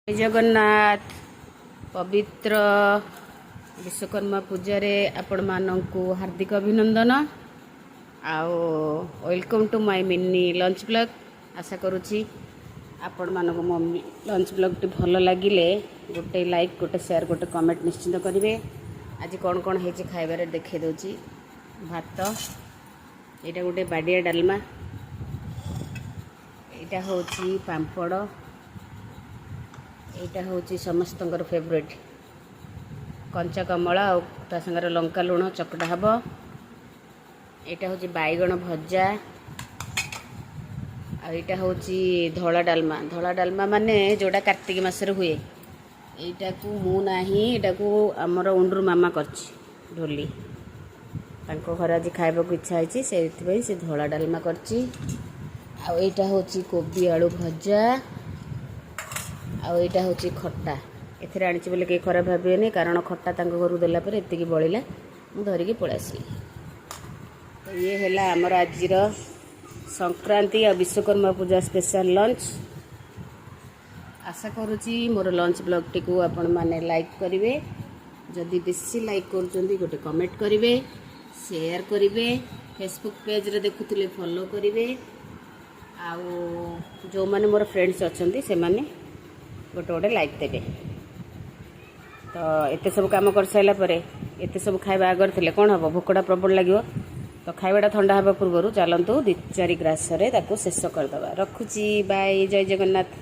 जय जगन्नाथ पवित्र विश्वकर्मा पूजा आपण मानक हार्दिक अभिनंदन आओ welcome to my mini lunch blog. आशा करुच्ची आपण मानक मो लंच ब्लॉग टी भल लगिले गोटे लाइक गोटे शेयर गोटे कमेंट निश्चिंत करेंगे। आज कौन कौन है खाइबार देखे दूची भात यहाँ गोटे बाडिया डालमा यहाँ हूँ पांपड़ यहाँ हूँ समस्त फेवरेट कंचा कमला और संगे लंका लुण चकटा हम। यहाँ हूँ बैगण भजा आईटा हूँ धला डालमा माने जोड़ा कार्तिक मासरे हुए। यहाँ को मु नाही यहाँ को आमर उंडूर मामा करची ढोली घर आज खाइबा इच्छा है से धला डालमा करची। आईटा हूँ कोबी आलू भजा आईटा हूँ खट्टा एथेर आनी बोले कहीं खराब भावेनि कारण खट्टा घर देलापर एतिकी बलिला मु धरिकी पळै आसली। तो ये है आमर आज संक्रांति और विश्वकर्मा पूजा स्पेशल लंच। आशा करुच्ची मोर लंच ब्लॉग टी को आपण माने लाइक करेंगे। जदि बेसी लाइक कर गोटे कमेंट करेंगे शेयर करेंगे फेसबुक पेज रे देखुले फॉलो करेंगे आउ जो माने मोर फ्रेंड्स अच्छा से माने गोटे गोटे लाइक देवे। तो एत सब कम कर सारापर एत सब खाଇବା आगर थे कौन हम भोकड़ा प्रबल लगे। तो खाइबाटा ठंडा हवा पूर्व चलतु 2-4 ग्रास शेष करदे। रखुची बाय जय जगन्नाथ।